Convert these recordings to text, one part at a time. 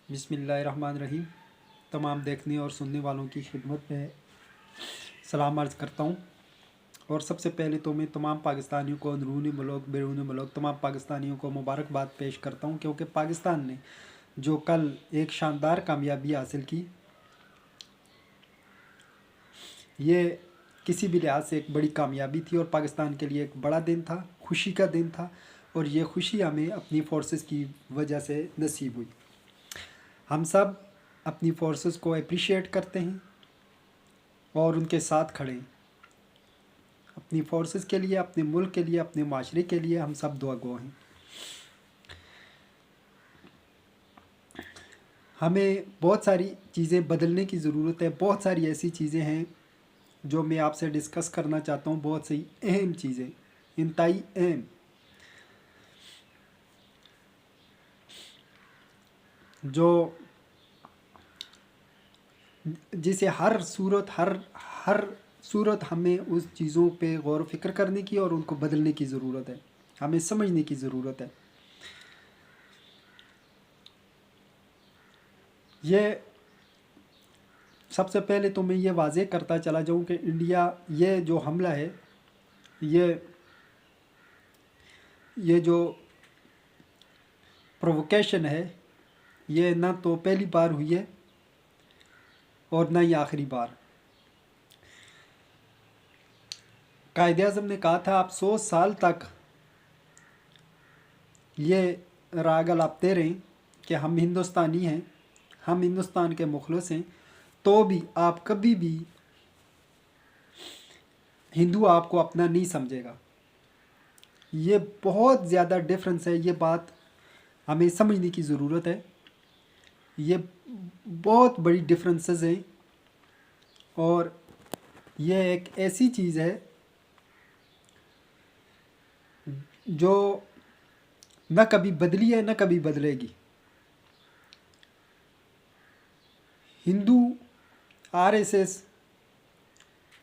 बिस्मिल्लाहिर्रहमानिर्रहीम। तमाम देखने और सुनने वालों की खिदमत में सलाम अर्ज़ करता हूँ। और सबसे पहले तो मैं तमाम पाकिस्तानियों को, अंदरूनी मुल्क बैरूनी मुल्क तमाम पाकिस्तानियों को मुबारकबाद पेश करता हूँ, क्योंकि पाकिस्तान ने जो कल एक शानदार कामयाबी हासिल की, ये किसी भी लिहाज से एक बड़ी कामयाबी थी और पाकिस्तान के लिए एक बड़ा दिन था, खुशी का दिन था। और ये खुशी हमें अपनी फोर्सेस की वजह से नसीब हुई। हम सब अपनी फोर्सेस को अप्रिशिएट करते हैं और उनके साथ खड़े हैं। अपनी फोर्सेस के लिए, अपने मुल्क के लिए, अपने माशरे के लिए हम सब दुआ गो हैं। हमें बहुत सारी चीज़ें बदलने की ज़रूरत है। बहुत सारी ऐसी चीज़ें हैं जो मैं आपसे डिस्कस करना चाहता हूँ। बहुत सी अहम चीज़ें, इंतहाई अहम, जो जिसे हर सूरत हमें उस चीज़ों पे गौर फ़िक्र करने की और उनको बदलने की ज़रूरत है, हमें समझने की ज़रूरत है। ये सबसे पहले तो मैं ये वाज़ेह करता चला जाऊँ कि इंडिया, ये जो हमला है, ये जो प्रोवोकेशन है, ये ना तो पहली बार हुई है और ना ही आखिरी बार। कायदे आज़म ने कहा था आप 100 साल तक ये राग अलापते रहें कि हम हिंदुस्तानी हैं, हम हिंदुस्तान के मुखलिस हैं, तो भी आप कभी भी हिंदू आपको अपना नहीं समझेगा। ये बहुत ज़्यादा डिफरेंस है, ये बात हमें समझने की ज़रूरत है। ये बहुत बड़ी डिफरेंसेस हैं और ये एक ऐसी चीज़ है जो न कभी बदली है न कभी बदलेगी। हिंदू, आरएसएस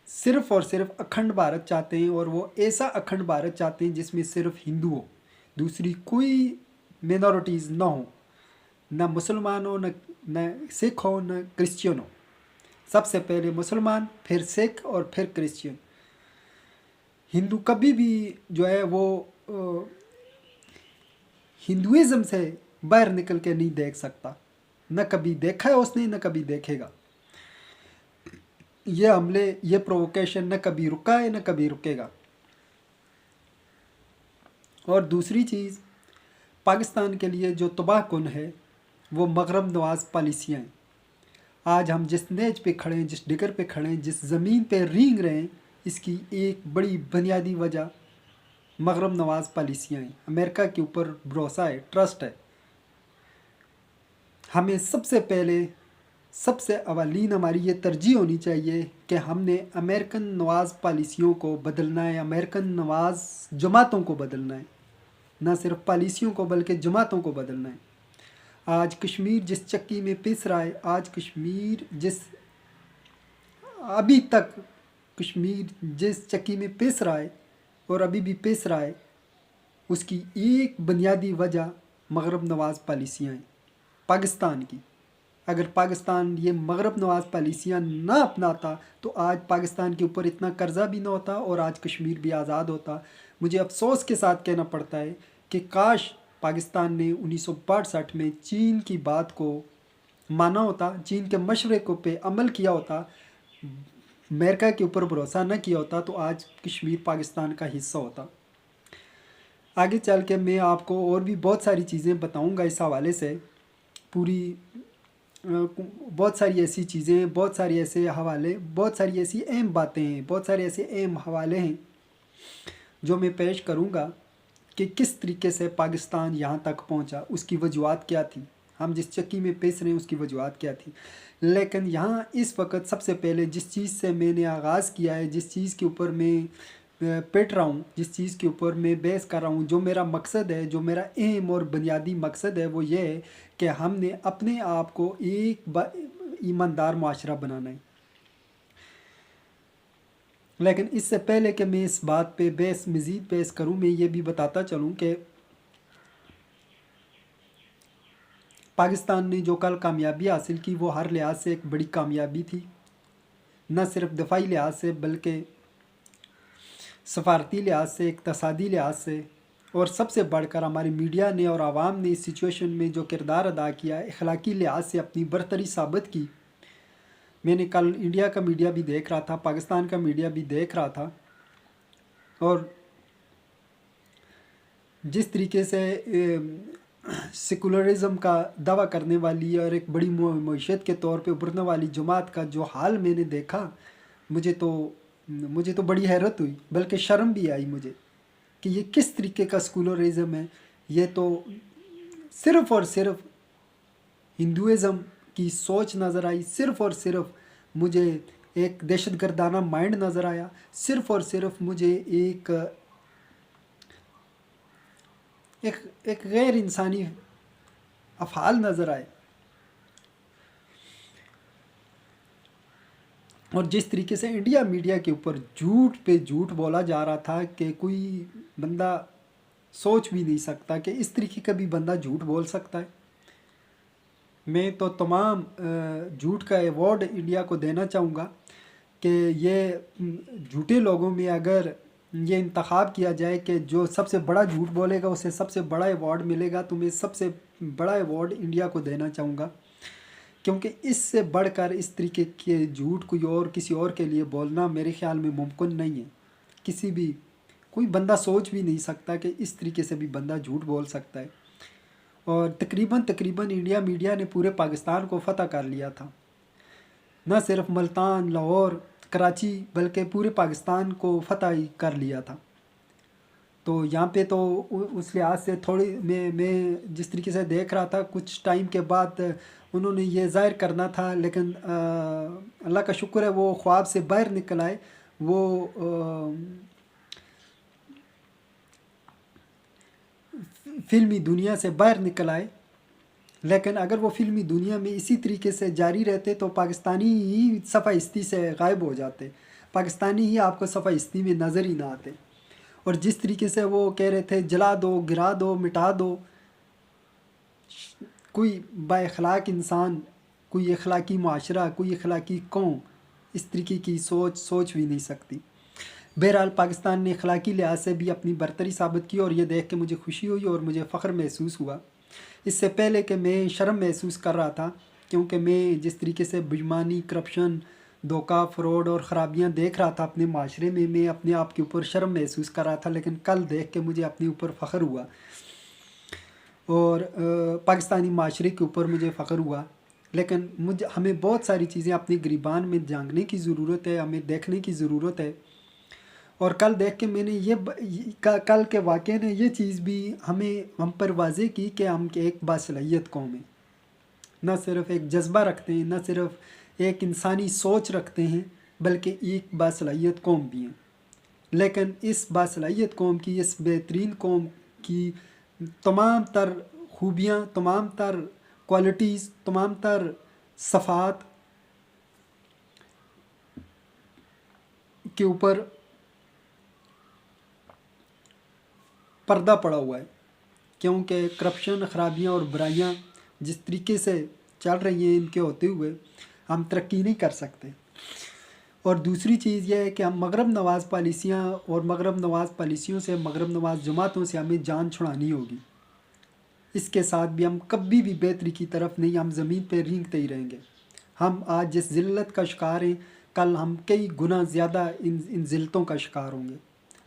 सिर्फ़ और सिर्फ अखंड भारत चाहते हैं, और वो ऐसा अखंड भारत चाहते हैं जिसमें सिर्फ हिंदू हो, दूसरी कोई मिनॉरिटीज़ ना हो, ना मुसलमान हो, न सिख हो, न क्रिश्चियन हो। सबसे पहले मुसलमान, फिर सिख और फिर क्रिश्चियन। हिंदू कभी भी जो है वो हिंदुइज़्म से बाहर निकल के नहीं देख सकता, न कभी देखा है उसने, न कभी देखेगा। ये हमले, ये प्रोवोकेशन न कभी रुका है न कभी रुकेगा। और दूसरी चीज़, पाकिस्तान के लिए जो तबाहकुन है वो मगरब नवाज़ पॉलिसियाँ हैं। आज हम जिस नेज पे खड़े हैं, जिस डिगर पे खड़े हैं, जिस ज़मीन पे रेंग रहे हैं, इसकी एक बड़ी बुनियादी वजह मगरब नवाज़ पॉलिसियाँ हैं। अमेरिका के ऊपर भरोसा है, ट्रस्ट है। हमें सबसे पहले, सबसे अवलीन हमारी ये तरजीह होनी चाहिए कि हमने अमेरिकन नवाज़ पॉलिसियों को बदलना है, अमेरिकन नवाज़ जमातों को बदलना है, ना सिर्फ पॉलिसियों को बल्कि जमातों को बदलना है। आज कश्मीर जिस चक्की में पिस रहा है, आज कश्मीर अभी तक कश्मीर जिस चक्की में पिस रहा है और अभी भी पिस रहा है, उसकी एक बुनियादी वजह मगरब नवाज़ पॉलिसियाँ हैं पाकिस्तान की। अगर पाकिस्तान ये मगरब नवाज़ पॉलिसियाँ ना अपनाता तो आज पाकिस्तान के ऊपर इतना कर्जा भी ना होता और आज कश्मीर भी आज़ाद होता। मुझे अफसोस के साथ कहना पड़ता है कि काश पाकिस्तान ने 1962 में चीन की बात को माना होता, चीन के मशवरे को पे अमल किया होता, अमेरिका के ऊपर भरोसा न किया होता, तो आज कश्मीर पाकिस्तान का हिस्सा होता। आगे चल के मैं आपको और भी बहुत सारी चीज़ें बताऊंगा इस हवाले से। पूरी बहुत सारी ऐसी चीज़ें, बहुत सारी ऐसे हवाले, बहुत सारी ऐसी अहम बातें हैं, बहुत सारे ऐसे अहम हवाले हैं जो मैं पेश करूंगा कि किस तरीके से पाकिस्तान यहाँ तक पहुँचा, उसकी वजूहत क्या थी, हम जिस चक्की में पेश रहे हैं उसकी वजूहत क्या थी। लेकिन यहाँ इस वक्त सबसे पहले जिस चीज़ से मैंने आगाज़ किया है, जिस चीज़ के ऊपर मैं पिट रहा हूँ, जिस चीज़ के ऊपर मैं बहस कर रहा हूँ, जो मेरा मकसद है, जो मेरा अहम और बुनियादी मकसद है, वो ये है कि हमने अपने आप को एक ईमानदार माशरा बनाना है। लेकिन इससे पहले कि मैं इस बात पे मज़ीद बहस करूँ, मैं ये भी बताता चलूँ कि पाकिस्तान ने जो कल कामयाबी हासिल की वो हर लिहाज से एक बड़ी कामयाबी थी, न सिर्फ दफाई लिहाज से बल्कि सफारती लिहाज से, इक़्तिसादी लिहाज से, और सबसे बढ़कर हमारी मीडिया ने और आवाम ने इस सिचुएशन में जो किरदार अदा किया, अखलाकी लिहाज से अपनी बरतरी साबित की। मैंने कल इंडिया का मीडिया भी देख रहा था, पाकिस्तान का मीडिया भी देख रहा था, और जिस तरीके से सेकुलरिज़म का दावा करने वाली और एक बड़ी मईशत के तौर पे उभरने वाली जमात का जो हाल मैंने देखा, मुझे तो बड़ी हैरत हुई, बल्कि शर्म भी आई मुझे कि ये किस तरीके का सेकुलरिज़म है। ये तो सिर्फ़ और सिर्फ हिंदुइज़म की सोच नज़र आई, सिर्फ़ और सिर्फ मुझे एक दहशतगर्दाना माइंड नज़र आया, सिर्फ़ और सिर्फ मुझे एक गैर इंसानी अफ़आल नज़र आए। और जिस तरीके से इंडिया मीडिया के ऊपर झूठ पे झूठ बोला जा रहा था कि कोई बंदा सोच भी नहीं सकता कि इस तरीके का भी बंदा झूठ बोल सकता है। मैं तो तमाम झूठ का अवार्ड इंडिया को देना चाहूँगा कि ये झूठे लोगों में अगर ये इंतखाब किया जाए कि जो सबसे बड़ा झूठ बोलेगा उसे सबसे बड़ा अवार्ड मिलेगा, तो मैं सबसे बड़ा अवार्ड इंडिया को देना चाहूँगा, क्योंकि इससे बढ़कर इस तरीके के झूठ किसी और के लिए बोलना मेरे ख़्याल में मुमकिन नहीं है। कोई बंदा सोच भी नहीं सकता कि इस तरीके से भी बंदा झूठ बोल सकता है। और तकरीबन इंडिया मीडिया ने पूरे पाकिस्तान को फ़तह कर लिया था, न सिर्फ मुल्तान, लाहौर, कराची, बल्कि पूरे पाकिस्तान को फ़तह ही कर लिया था। तो यहाँ पे तो उस लिहाज से थोड़ी मैं जिस तरीके से देख रहा था, कुछ टाइम के बाद उन्होंने ये ज़ाहिर करना था, लेकिन अल्लाह का शुक्र है वो ख्वाब से बाहर निकल आए। वो फ़िल्मी दुनिया से बाहर निकल आए, लेकिन अगर वो फ़िल्मी दुनिया में इसी तरीके से जारी रहते तो पाकिस्तानी ही सफ़ाइस्ती से गायब हो जाते, पाकिस्तानी ही आपको सफ़ाइस्ती में नज़र ही ना आते। और जिस तरीके से वो कह रहे थे जला दो, गिरा दो, मिटा दो, कोई बाअखलाक इंसान, कोई अखलाकी माशरा, कोई अखलाकी कौम इस तरीके की सोच भी नहीं सकती। बहरहाल पाकिस्तान ने अखलाकी लिहाज से भी अपनी बरतरी साबित की, और ये देख के मुझे खुशी हुई और मुझे फ़ख्र महसूस हुआ। इससे पहले कि मैं शर्म महसूस कर रहा था, क्योंकि मैं जिस तरीके से बेईमानी, करप्शन, धोखा, फ्रॉड और ख़राबियाँ देख रहा था अपने माशरे में, मैं अपने आप के ऊपर शर्म महसूस कर रहा था। लेकिन कल देख के मुझे अपने ऊपर फ़ख्र हुआ, और पाकिस्तानी माशरे के ऊपर मुझे फ़ख्र हुआ। लेकिन हमें बहुत सारी चीज़ें अपनी गिरबान में जानने की ज़रूरत है, हमें देखने की ज़रूरत है। और कल देख के मैंने कल के वाक़े ने ये चीज़ भी हम पर वाज़े की कि हम एक बासलाहियत कौम है, न सिर्फ़ एक जज्बा रखते हैं, न सिर्फ़ एक इंसानी सोच रखते हैं, बल्कि एक बासलाहियत कौम भी हैं। लेकिन इस बासलाहियत कौम की, इस बेहतरीन कौम की तमाम तर खूबियाँ, तमाम तर क्वालिटीज़, तमाम तर सफ़ात के ऊपर पर्दा पड़ा हुआ है, क्योंकि करप्शन, ख़राबियाँ और बुराइयाँ जिस तरीके से चल रही हैं, इनके होते हुए हम तरक्की नहीं कर सकते। और दूसरी चीज़ यह है कि हम मगरब नवाज़ पॉलिसियाँ और मगरब नवाज़ पॉलिसियों से, मगरब नवाज़ जमातों से हमें जान छुड़ानी होगी। इसके साथ भी हम कभी भी बेहतरी की तरफ नहीं, हम ज़मीन पर रेंगते ही रहेंगे। हम आज जिस ज़िल्लत का शिकार हैं, कल हम कई गुना ज़्यादा इन ज़िल्लतों का शिकार होंगे।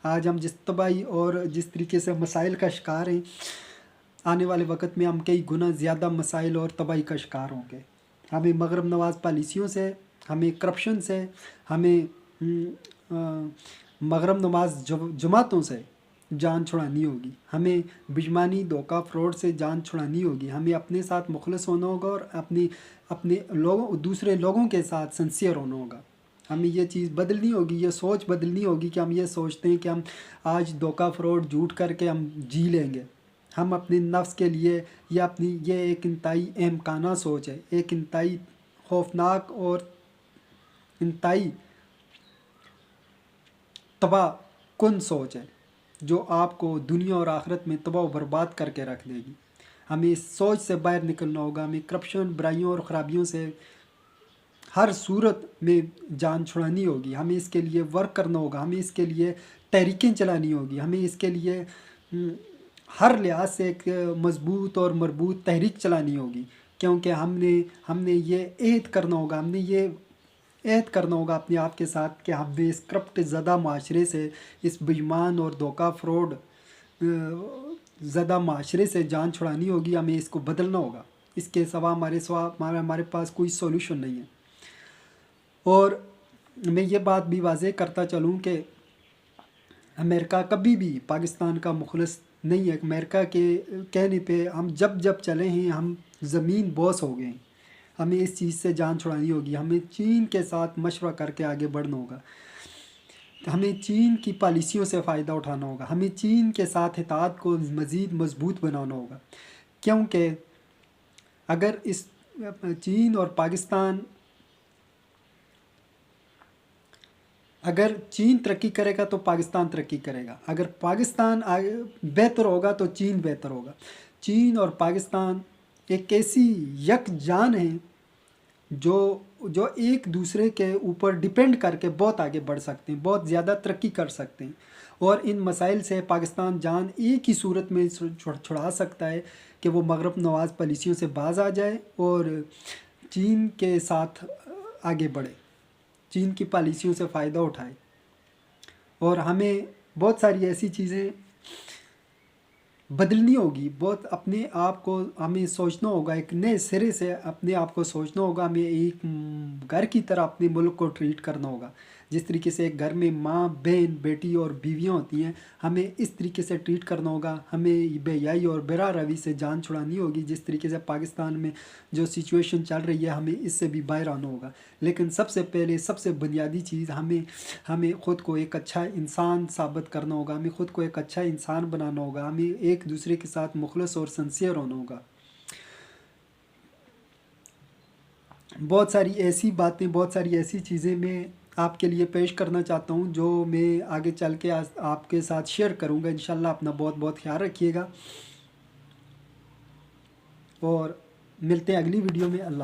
आज हम जिस तबाही और जिस तरीके से मसाइल का शिकार हैं, आने वाले वक्त में हम कई गुना ज़्यादा मसाइल और तबाही का शिकार होंगे। हमें मगरब नवाज़ पॉलिसियों से, हमें करप्शन से, हमें मगरब नवाज़ जमातों से जान छुड़ानी होगी। हमें बेईमानी, धोखा, फ्रॉड से जान छुड़ानी होगी। हमें अपने साथ मुखलिस होना होगा और अपने दूसरे लोगों के साथ सिंसियर होना होगा। हमें ये चीज़ बदलनी होगी, ये सोच बदलनी होगी कि हम ये सोचते हैं कि हम आज धोखा, फ्रॉड, झूठ करके हम जी लेंगे। हम अपने नफ्स के लिए ये एक इंतहाई अहमकाना सोच है, एक इंतहाई खौफनाक और इंतहाई तबाह कुन सोच है, जो आपको दुनिया और आखिरत में तबाह व बर्बाद करके रख देगी। हमें इस सोच से बाहर निकलना होगा। हमें करप्शन, बुराइयों और ख़राबियों से हर सूरत में जान छुड़ानी होगी। हमें इसके लिए वर्क करना होगा, हमें इसके लिए तहरीकें चलानी होगी, हमें इसके लिए हर लिहाज से एक मजबूत और मरबूत तहरीक चलानी होगी। क्योंकि हमने ये एहद करना होगा, हमने ये एहद करना होगा अपने आप के साथ कि हमें इस करप्ट ज़्यादा माशरे से, इस बेईमान और धोखा फ्रॉड ज़्यादा माशरे से जान छुड़ानी होगी। हमें इसको बदलना होगा। इसके सिवा हमारे पास कोई सोल्यूशन नहीं है। और मैं ये बात भी वाज़ेह करता चलूँ कि अमेरिका कभी भी पाकिस्तान का मुखलिस नहीं है। अमेरिका के कहने पे हम जब चले हैं, हम ज़मीन बॉस हो गए हैं। हमें इस चीज़ से जान छुड़ानी होगी। हमें चीन के साथ मशवरा करके आगे बढ़ना होगा। हमें चीन की पॉलिसियों से फ़ायदा उठाना होगा। हमें चीन के साथ इत्तेहाद को मज़ीद मजबूत बनाना होगा। क्योंकि अगर इस चीन और पाकिस्तान, अगर चीन तरक्की करेगा तो पाकिस्तान तरक्की करेगा। अगर पाकिस्तान बेहतर होगा तो चीन बेहतर होगा। चीन और पाकिस्तान एक ऐसी यकजान है जो एक दूसरे के ऊपर डिपेंड करके बहुत आगे बढ़ सकते हैं, बहुत ज़्यादा तरक्की कर सकते हैं। और इन मसाइल से पाकिस्तान जान एक ही सूरत में छुड़ा सकता है कि वो मगरब नवाज़ पॉलिसियों से बाज आ जाए और चीन के साथ आगे बढ़े, चीन की पॉलिसियों से फ़ायदा उठाए। और हमें बहुत सारी ऐसी चीज़ें बदलनी होगी। बहुत अपने आप को हमें सोचना होगा, एक नए सिरे से अपने आप को सोचना होगा। हमें एक घर की तरह अपने मुल्क को ट्रीट करना होगा। जिस तरीके से एक घर में माँ, बहन, बेटी और बीवियाँ होती हैं, हमें इस तरीके से ट्रीट करना होगा। हमें बेहयाई और बेरा रवी से जान छुड़ानी होगी। जिस तरीके से पाकिस्तान में जो सिचुएशन चल रही है, हमें इससे भी बाहर आना होगा। लेकिन सबसे पहले, सबसे बुनियादी चीज़, हमें ख़ुद को एक अच्छा इंसान साबित करना होगा। हमें ख़ुद को एक अच्छा इंसान बनाना होगा। हमें एक दूसरे के साथ मुखलस और सिंसियर होना होगा। बहुत सारी ऐसी बातें, बहुत सारी ऐसी चीज़ें मैं आपके लिए पेश करना चाहता हूँ जो मैं आगे चल के आपके साथ शेयर करूँगा। इंशाल्लाह अपना बहुत बहुत ख्याल रखिएगा और मिलते हैं अगली वीडियो में। अल्लाह।